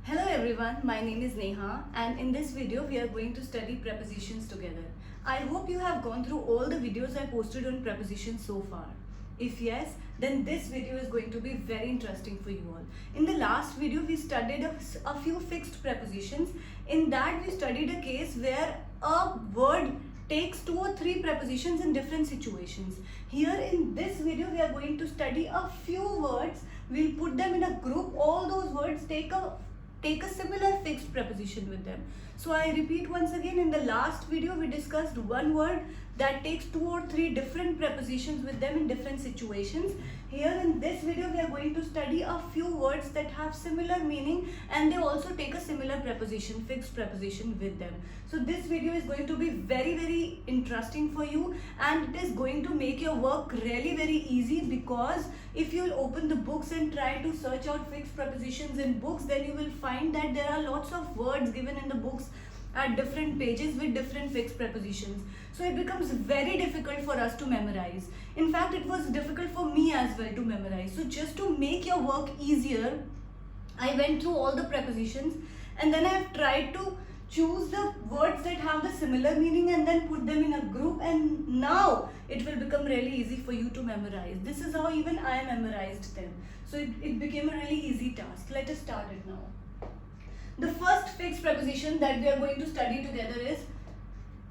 Hello everyone, my name is Neha and in this video we are going to study prepositions together. I hope you have gone through all the videos I posted on prepositions so far. If yes, then this video is going to be very interesting for you all. In the last video we studied a few fixed prepositions. In that we studied a case where a word takes 2 or 3 prepositions in different situations. Here in this video we are going to study a few words. We'll put them in a group. All those words take a similar fixed preposition with them. So I repeat once again, in the last video we discussed one word that takes 2 or 3 different prepositions with them in different situations. Here in this video we are going to study a few words that have similar meaning and they also take a similar preposition, fixed preposition with them. So this video is going to be very interesting for you and it is going to make your work really very easy, because if you'll open the books and try to search out fixed prepositions in books, then you will find that there are lots of words given in the books at different pages with different fixed prepositions. So it becomes very difficult for us to memorize. In fact, it was difficult for me as well to memorize. So just to make your work easier, I went through all the prepositions and then I have tried to choose the words that have the similar meaning and then put them in a group, and now it will become really easy for you to memorize. This is how even I memorized them. So it became a really easy task. Let us start it now. The first fixed preposition that we are going to study together is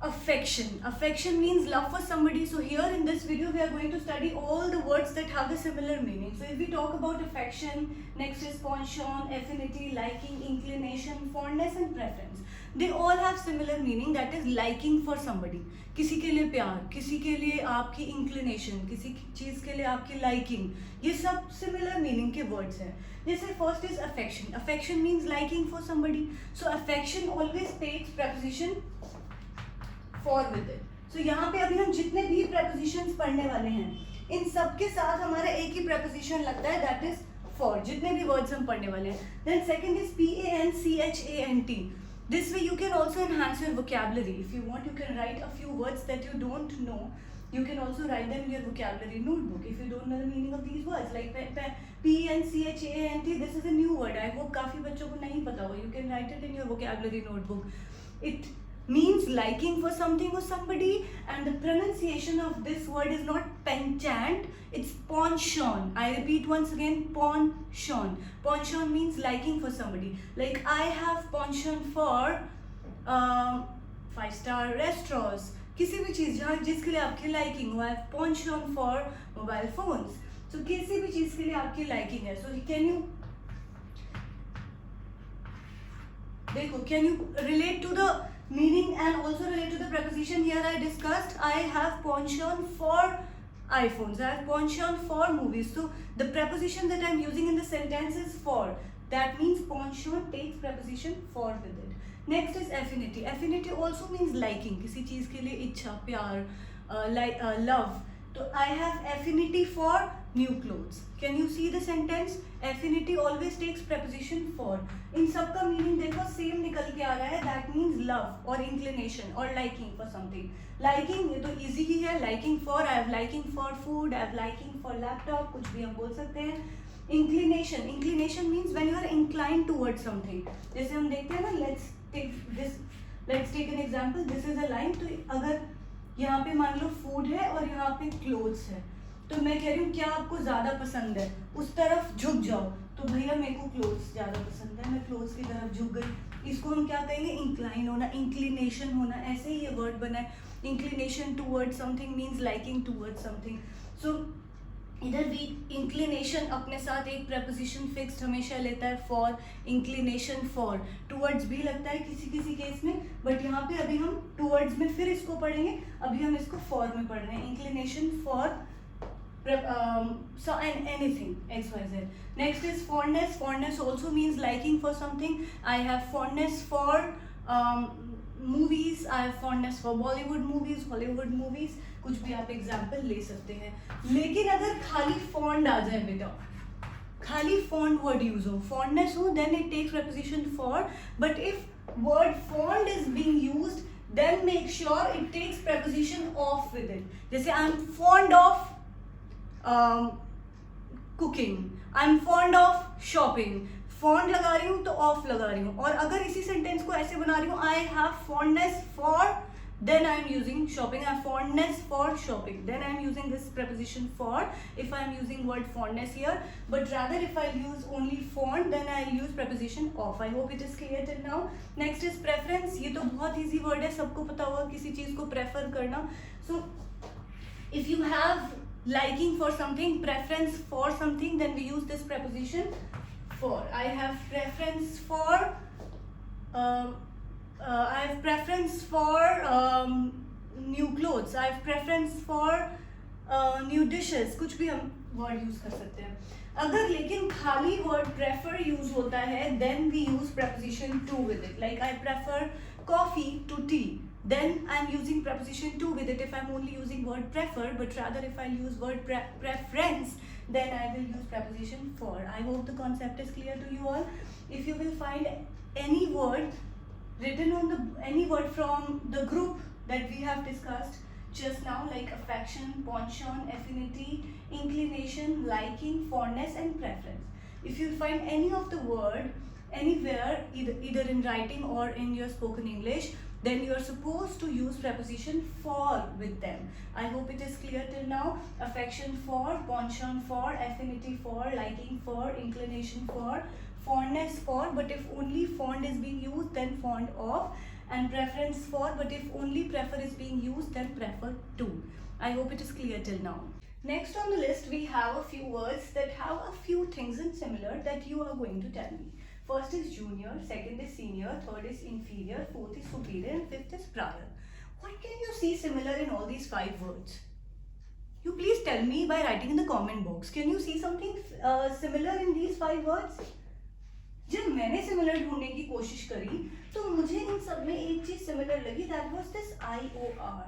affection. Affection means love for somebody. So here in this video we are going to study all the words that have a similar meaning. So if we talk about affection, next is penchant, affinity, liking, inclination, fondness and preference. They all have similar meaning, that is liking for somebody. किसी के लिए प्यार, किसी के लिए आपकी inclination, किसी चीज के लिए आपकी liking, ये सब similar meaning के words हैं. जैसे first is affection. Affection means liking for somebody. So affection always takes preposition for with it. So यहाँ पे अभी हम जितने भी prepositions पढ़ने वाले हैं, इन सब के साथ हमारा एक ही preposition लगता है, that is for. जितने भी words हम पढ़ने वाले हैं. Then second is PANCHANT. This way you can also enhance your vocabulary. If you want, you can write a few words that you don't know. You can also write them in your vocabulary notebook if you don't know the meaning of these words. Like PNCHANT, this is a new word. I hope काफी बच्चों को नहीं पता होगा. You can write it in your vocabulary notebook. It means liking for something or somebody, and the pronunciation of this word is not penchant, it's penchant. I repeat once again, penchant. Penchant means liking for somebody. Like I have penchant for 5-star restaurants. किसी भी चीज जहाँ जिसके लिए आपकी liking हो. I have penchant for mobile phones. So किसी भी चीज के लिए आपकी लाइकिंग है. So can you देखो, can you relate to the meaning and also relate to the preposition? Here I discussed I have penchant for iPhones, I have penchant for movies. So the preposition that I am using in the sentence is for. That means penchant takes preposition for with it. Next is affinity. Affinity also means liking. किसी चीज के लिए इच्छा, प्यार, love. So I have affinity for new clothes. Can you see the sentence? Affinity always takes preposition for. इन सब का meaning देखो same निकल के आ रहा है. That means love or inclination or liking for something. Liking ये तो easy ही है. Liking for, I have liking for food, I have liking for laptop, कुछ भी हम बोल सकते हैं. Inclination. Inclination means when you are inclined towards something. जैसे हम देखते हैं ना, let's take an example. This is a line. तो अगर यहाँ पे मान लो फूड है और यहाँ पे क्लोथ्स है, तो मैं कह रही हूँ क्या आपको ज्यादा पसंद है, उस तरफ झुक जाओ. तो भैया मेरे को क्लोथ्स ज्यादा पसंद है, मैं क्लोथ्स की तरफ झुक गई. इसको हम क्या कहेंगे? इंक्लाइन होना, इंक्लिनेशन होना. ऐसे ही ये वर्ड बना है. Inclination toward something means liking toward something. So इधर भी इंक्लिनेशन अपने साथ एक preposition फिक्स्ड हमेशा लेता है, फॉर. Inclination for. टूवर्ड्स भी लगता है किसी किसी केस में, बट यहाँ पे अभी हम टूवर्ड्स में फिर इसको पढ़ेंगे. अभी हम इसको फॉर में पढ़ रहे हैं. Inclination for so and anything XYZ. Next is fondness. Fondness also means liking for something. I have fondness for movies. I have fondness for Bollywood movies, Hollywood movies. कुछ भी आप एग्जाम्पल ले सकते हैं. लेकिन अगर खाली fond आ जाए बेटा, खाली fond word यूज हो, fondness हो, then it takes preposition for. But if word fond is being used, then make sure it takes preposition of with it. जैसे I am fond of cooking, I'm fond of shopping. Fond लगा रही हूँ तो of लगा रही हूँ, और अगर इसी सेंटेंस को ऐसे बना रही हूँ, I have fondness for, then I am using shopping. I have fondness for shopping, then I am using this preposition for if I am using word fondness here. But rather if I use only fond, then I will use preposition of. I hope it is clear till now. Next is preference. ये तो बहुत easy word है, सबको पता होगा किसी चीज को prefer करना. So if you have liking for something, preference for something, then we use this preposition for. I have preference for I have preference for new clothes. I have preference for new dishes. कुछ भी हम word use कर सकते हैं. अगर लेकिन खाली word prefer use होता है, then we use preposition to with it. Like I prefer coffee to tea. Then I'm using preposition to with it if I'm only using word prefer. But rather if I use word preference, then I will use preposition for. I hope the concept is clear to you all. If you will find any word written on any word from the group that we have discussed just now, like affection, penchant, affinity, inclination, liking, fondness and preference. If you find any of the word anywhere, either in writing or in your spoken English, then you are supposed to use preposition for with them. I hope it is clear till now. Affection for, penchant for, affinity for, liking for, inclination for, fondness for, but if only fond is being used, then fond of, and preference for, but if only prefer is being used, then prefer to. I hope it is clear till now. Next on the list, we have a few words that have a few things in similar that you are going to tell me. First is junior, second is senior, third is inferior, fourth is superior, and fifth is prior. What can you see similar in all these 5 words? You please tell me by writing in the comment box. Can you see something similar in these 5 words? जब मैंने similar ढूंढने की कोशिश करी तो मुझे इन सब में एक चीज सिमिलर लगी, that was this IOR,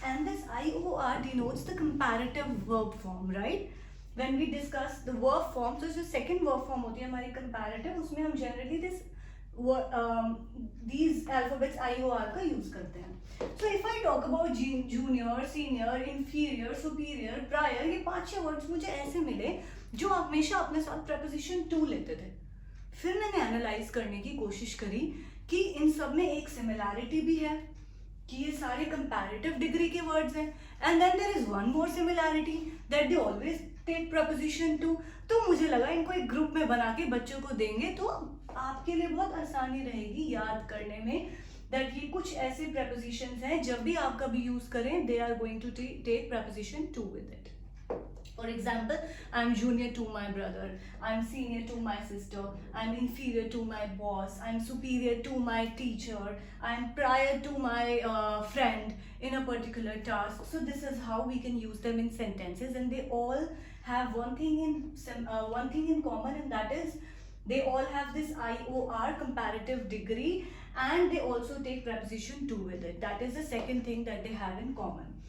and this IOR denotes the comparative verb form, right? When we discuss the verb form, so जो second verb form होती है हमारी comparative, उसमें हम generally these alphabets IOR का use करते हैं. So if I talk about junior, senior, inferior, superior, prior, ये 5-6 words मुझे ऐसे मिले जो हमेशा अपने साथ preposition to लेते थे. फिर मैंने एनालाइज करने की कोशिश करी कि इन सब में एक सिमिलैरिटी भी है कि ये सारे कंपैरेटिव डिग्री के वर्ड्स हैं, and then there is one more similarity that they always take preposition to. तो मुझे लगा इनको एक ग्रुप में बना के बच्चों को देंगे तो आपके लिए बहुत आसानी रहेगी याद करने में, दैट ये कुछ ऐसे प्रपोजिशंस हैं जब भी आप कभी यूज करें they are going to take preposition to with it. For example, I'm junior to my brother, I'm senior to my sister, I'm inferior to my boss, I'm superior to my teacher, I'm prior to my friend in a particular task. So this is how we can use them in sentences, and they all have one thing in common, and that is they all have this IOR, comparative degree, and they also take preposition to with it. That is the second thing that they have in common.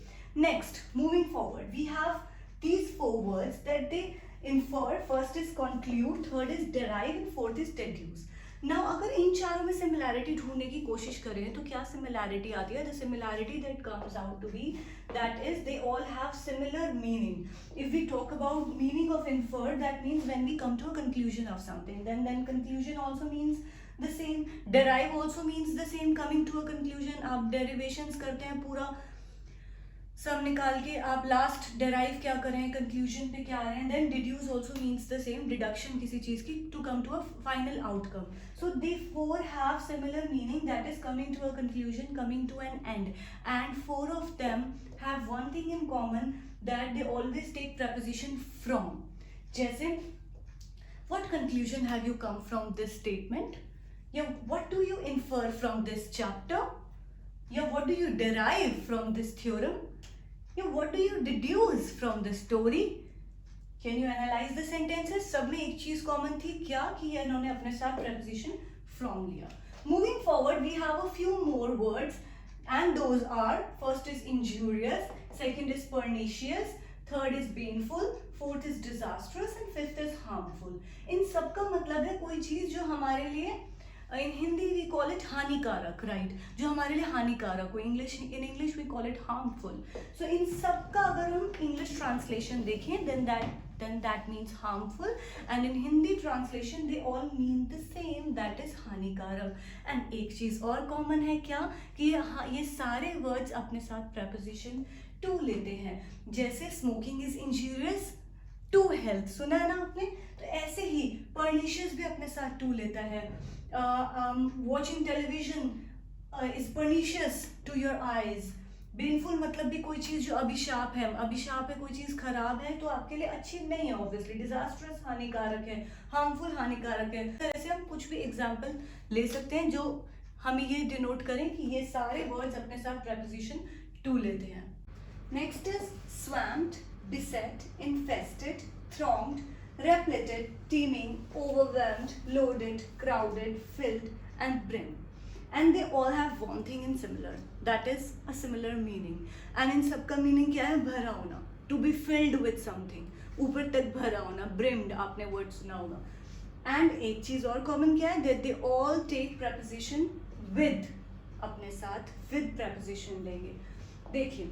Next, moving forward, we have these 4 words that they infer. First is conclude, third is derive, and fourth is deduce. Now अगर इन चारों में similarity ढूंढने की कोशिश करें तो क्या similarity आती है? The similarity that comes out to be that is they all have similar meaning. If we talk about meaning of infer, that means when we come to a conclusion of something, then conclusion also means the same. Derive also means the same, coming to a conclusion. आप derivations करते हैं, पूरा सब निकाल के आप last derive क्या करें, कंक्लूजन पे क्या आ रहे हैं. Then deduce also means the same, deduction किसी चीज की to come to a final outcome. So they 4 have similar meaning, that is coming to a conclusion, coming to an end, and 4 of them have one thing in common, that they always take proposition from. जैसे what conclusion have you come from this statement, या what do you infer from this chapter, या what do you derive from this theorem, या what do you deduce from this story. Can you analyze the sentences? सब में एक चीज common थी, क्या कि इन्होंने अपने साथ preposition from लिया. Moving forward, we have a few more words, and those are, first is injurious, second is pernicious, third is baneful, fourth is disastrous, and fifth is harmful. इन सब का मतलब है कोई चीज जो हमारे लिए in Hindi we call it हानिकारक, right? जो हमारे लिए हानिकारक हो. in English we call it harmful. So इन सब का अगर हम English translation देखें, then that then that means harmful, and in Hindi translation they all mean the same, that is हानिकारक. And एक चीज और common है क्या कि ये सारे words अपने साथ preposition to लेते हैं. जैसे smoking is injurious to health, सुना है ना आपने? तो ऐसे ही pernicious भी अपने साथ to लेता है. Watching television is pernicious to your eyes. बेनफुल मतलब भी कोई चीज जो अभिशाप है, अभिशाप है, कोई चीज खराब है तो आपके लिए अच्छी नहीं है, ऑब्वियसली. डिजास्ट्रस हानिकारक है, हार्मफुल हानिकारक है. तरह से हम कुछ भी एग्जांपल ले सकते हैं जो हमें ये डिनोट करें कि ये सारे वर्ड्स अपने साथ प्रेपोजिशन टू लेते हैं. Next is swamped, beset, infested, thronged, repleted, teeming, overwhelmed, loaded, crowded, filled and brimmed. And they all have one thing in similar, that is a similar meaning. And in सबका meaning क्या है? भरा होना, to be filled with something, ऊपर तक भरा होना, brimmed आपने word सुना होगा. And एक चीज और common क्या है? That they all take preposition with, अपने साथ with preposition लेंगे. देखिए,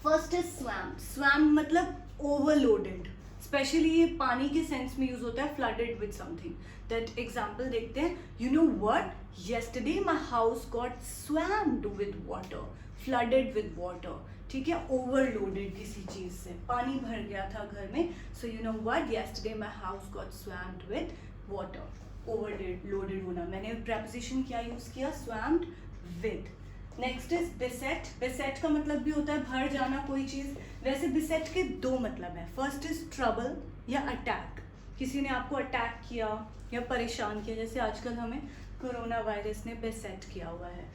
first is swamped. Swamped मतलब overloaded. स्पेशली ये पानी के सेंस में यूज होता है, flooded with something. That example देखते हैं. You know what, yesterday my house got swamped with water, flooded with water. ठीक है, ओवरलोडेड किसी चीज से, पानी भर गया था घर में. So you know what, yesterday my house got swamped with water. Overloaded होना. मैंने प्रेपोजिशन क्या यूज किया? Swamped with. Next is beset. Beset का मतलब भी होता है भर जाना कोई चीज. वैसे बेसेट के दो मतलब है. फर्स्ट इज ट्रबल या अटैक. किसी ने आपको अटैक किया या परेशान किया, जैसे आजकल हमें कोरोना वायरस ने बेसेट किया हुआ है.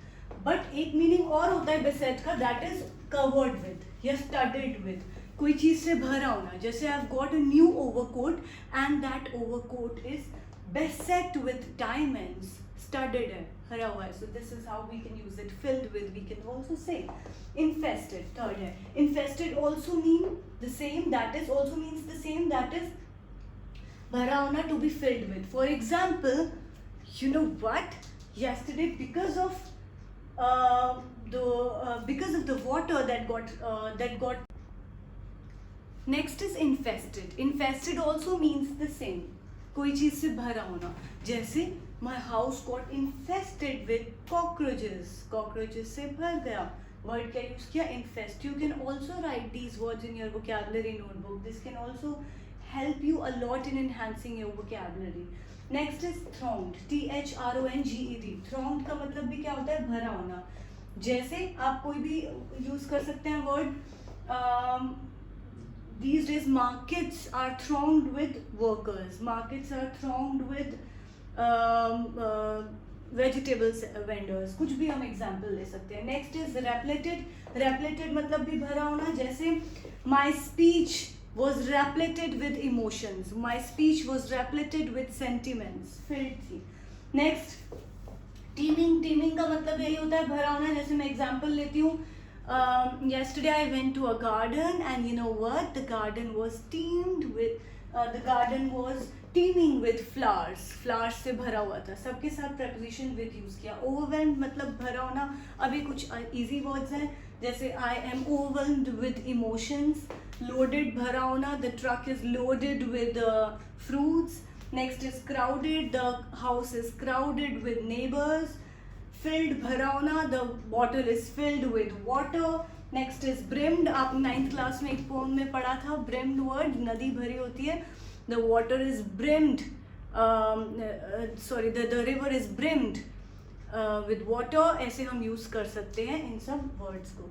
बट एक मीनिंग और होता है बेसेट का, दैट इज कवर्ड विद या स्टडेड विद. कोई चीज से भरा होना. जैसे I have got a new overcoat and that overcoat is beset with diamonds. Studded है, भरा हुआ है. So this is how we can use it. Filled with we can also say. infested, third है. infested also mean the same, that is also means the same, that is भरा होना, to be filled with. For example, you know what, yesterday because of the water that got. Next is infested. Infested also means the same, कोई चीज से भरा होना. जैसे my house got infested with cockroaches. cockroaches से भर गया. Word क्या यूज किया? infest. You can also write these words in your vocabulary notebook. This can also help you a lot in enhancing your vocabulary. Next is thronged. THRONGED. thronged का मतलब भी क्या होता है? भरा होना. जैसे आप कोई भी यूज कर सकते हैं word. These days markets are thronged with workers. Markets are thronged with vegetables vendors. कुछ भी हम एग्जाम्पल ले सकते हैं. Next is रेप्लेटेड. रेप्लेटेड मतलब भी भरा होना. जैसे my speech was repleted with emotions. My speech was repleted with sentiments. Filled थी. Next teeming. टीमिंग का मतलब यही होता है भरा होना. जैसे मैं एग्जाम्पल लेती हूँ. Yesterday I went to a garden and you know what, the garden was teeming with flowers. flowers से भरा हुआ था. सबके साथ preposition with यूज किया. overwhelmed मतलब भरा होना. अभी कुछ easy words हैं, जैसे I am overwhelmed with emotions. loaded भरा होना, the truck is loaded with fruits. next is crowded, the house is crowded with neighbors. filled भरा होना, the bottle is filled with water. next is brimmed. आप 9th class में एक pome में पढ़ा था. brimmed word, नदी भरी होती है. the water is brimmed, the river is brimmed with water. ऐसे हम यूज कर सकते हैं इन सब वर्ड्स को.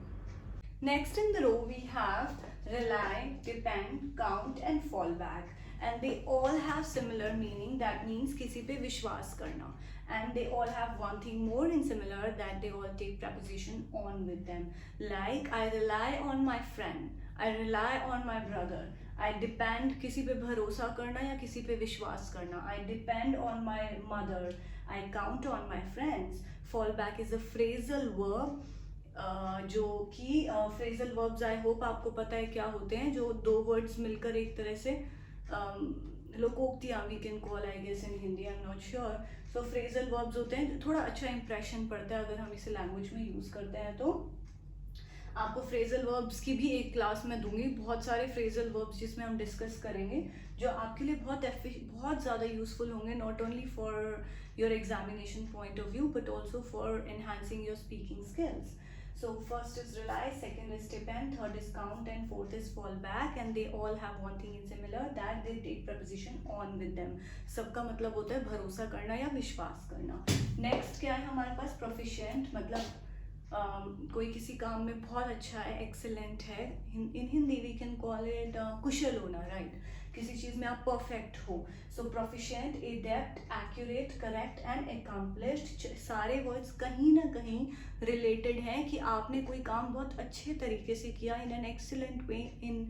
next in the row we have rely, depend, count and fall back. and they all have similar meaning, that means किसी पे विश्वास करना. and they all have one thing more in similar, that they all take preposition on with them. like I rely on my friend, I rely on my brother. I depend, किसी पे भरोसा करना या किसी पे विश्वास करना. I depend on my mother. I count on my friends. fall back is a phrasal verb, जो कि phrasal verbs I hope आपको पता है क्या होते हैं, जो दो words मिलकर एक तरह से लोकोक्तियाँ we can call I guess in Hindi, I'm not sure. so phrasal verbs होते हैं, थोड़ा अच्छा impression पड़ता है अगर हम इसे language में use करते हैं तो. आपको फ्रेजल वर्ब्स की भी एक क्लास मैं दूंगी, बहुत सारे फ्रेजल वर्ब्स जिसमें हम डिस्कस करेंगे जो आपके लिए बहुत ज़्यादा यूजफुल होंगे, not only for your examination point of view but also for enhancing your speaking skills. So first is rely, second is depend, third is count, and fourth is fall back, and they all have one thing in similar that they take preposition on with them. सबका मतलब होता है भरोसा करना या विश्वास करना. Next क्या है हमारे पास proficient, मतलब कोई किसी काम में बहुत अच्छा है, excellent है. In Hindi we can call it कुशल होना, right? किसी चीज़ में आप परफेक्ट हो. So proficient, adept, accurate, correct and accomplished, सारे वर्ड्स कहीं ना कहीं रिलेटेड हैं कि आपने कोई काम बहुत अच्छे तरीके से किया, in an excellent way, in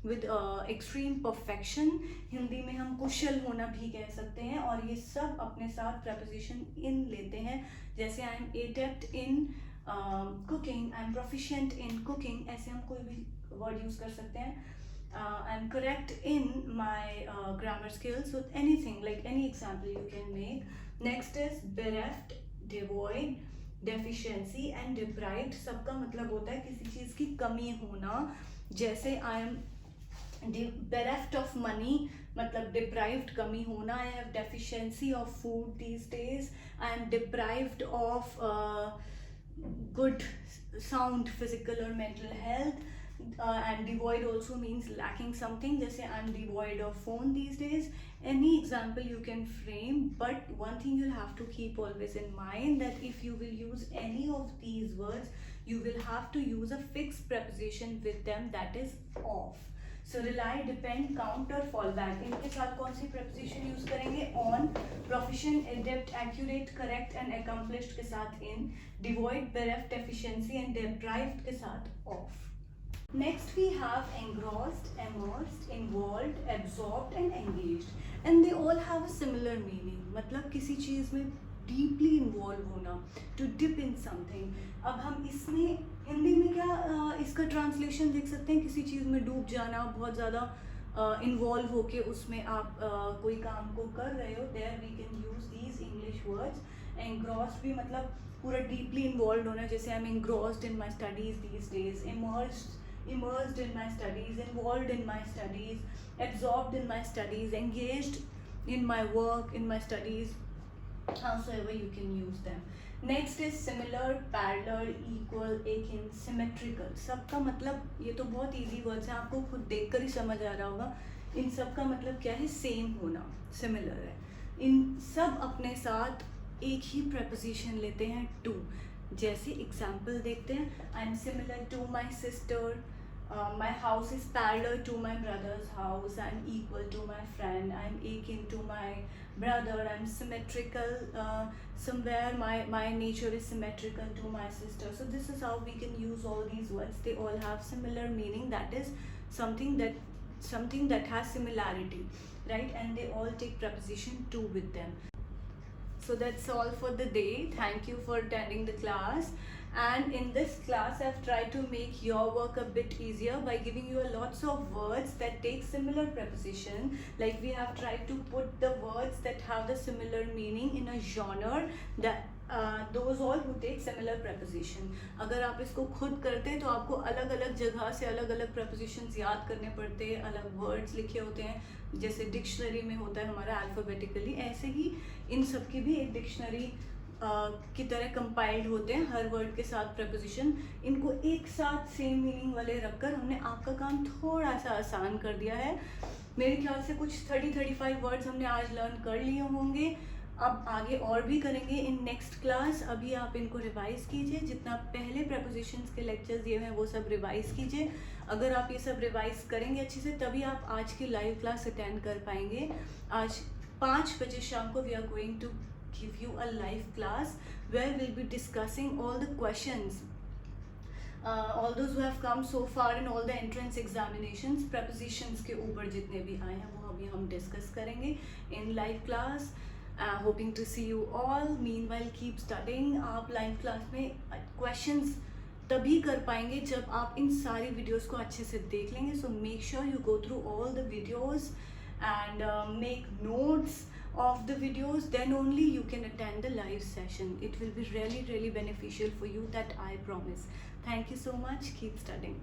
with extreme perfection. Hindi में हम कुशल होना भी कह सकते हैं, और ये सब अपने साथ प्रपोजिशन इन लेते हैं. जैसे I am adept in cooking, I am proficient in cooking, ऐसे हम कोई भी वर्ड यूज़ कर सकते हैं. I'm correct in my grammar skills, so anything, like any example you can make. Next is bereft, devoid, deficiency and deprived. सबका मतलब होता है किसी चीज़ की कमी होना. जैसे I am bereft of money, मतलब deprived कमी होना. I have deficiency of food these days. I am deprived of good sound physical or mental health. And devoid also means lacking something. जैसे I'm devoid of phone these days. Any example you can frame, but one thing you'll have to keep always in mind that if you will use any of these words, you will have to use a fixed preposition with them, that is off. So rely, depend, count और fall back, इनके साथ कौन सी preposition use करेंगे? On. Proficient, adept, accurate, correct and accomplished के साथ in. Devoid, bereft, deficiency and deprived के साथ off. Next we have engrossed, immersed, involved, absorbed and engaged, and they all have a similar meaning. मतलब किसी चीज़ में deeply involve होना, to dip in something. अब हम इसमें हिंदी में क्या इसका translation देख सकते हैं, किसी चीज़ में डूब जाना, बहुत ज़्यादा involve होके उसमें आप कोई काम को कर रहे हो. There we can use these English words. Engrossed भी मतलब पूरा deeply involved होना, जैसे I'm engrossed in my studies these days. Immersed in my studies, involved in my studies, absorbed in my studies, engaged in my work, in my studies, howsoever you can use them. Next is similar, parallel, equal, akin, symmetrical. सबका मतलब ये तो बहुत easy words हैं, आपको खुद देखकर ही समझ आ रहा होगा. इन सब का मतलब क्या है? सेम होना, सिमिलर है. इन सब अपने साथ एक ही preposition लेते हैं to. जैसे एग्जाम्पल देखते हैं, I am similar to my sister, my house is parallel to my brother's house. I'm equal to my friend. I'm akin to my brother. I'm symmetrical. Somewhere my nature is symmetrical to my sister. So this is how we can use all these words. They all have similar meaning. That is something that has similarity, right? And they all take preposition to with them. So that's all for the day. Thank you for attending the class. And in this class I've tried to make your work a bit easier by giving you lots of words that take similar preposition. Like we have tried to put the words that have the similar meaning in a genre, that those all who take similar preposition. अगर आप इसको खुद करते हैं तो आपको अलग अलग जगह से अलग अलग prepositions याद करने पड़ते हैं, अलग words लिखे होते हैं. जैसे डिक्शनरी में होता है हमारा अल्फ़ाबेटिकली, ऐसे ही इन सब की भी एक डिक्शनरी की तरह कंपाइल्ड होते हैं, हर वर्ड के साथ preposition. इनको एक साथ सेम मीनिंग वाले रखकर हमने आपका काम थोड़ा सा आसान कर दिया है. मेरे ख्याल से कुछ 30-35 वर्ड्स हमने आज लर्न कर लिए होंगे. अब आगे और भी करेंगे इन नेक्स्ट क्लास. अभी आप इनको रिवाइज़ कीजिए, जितना पहले prepositions के लेक्चर्स दिए हैं वो सब रिवाइज़ कीजिए. अगर आप ये सब रिवाइज़ करेंगे अच्छे से तभी आप आज की लाइव क्लास अटेंड कर पाएंगे. आज 5 बजे शाम को we are going to give you a live class where we'll be discussing all the questions, all those who have come so far in all the entrance examinations. Prepositions के ऊपर जितने भी आए हैं वो अभी हम डिस्कस करेंगे in live class. Hoping to see you all. Meanwhile keep studying. आप लाइव क्लास में questions तभी कर पाएंगे जब आप इन सारी वीडियोस को अच्छे से देख लेंगे. So make sure you go through all the videos and make notes of the videos, then only you can attend the live session. It will be really beneficial for you, that I promise. Thank you so much. Keep studying.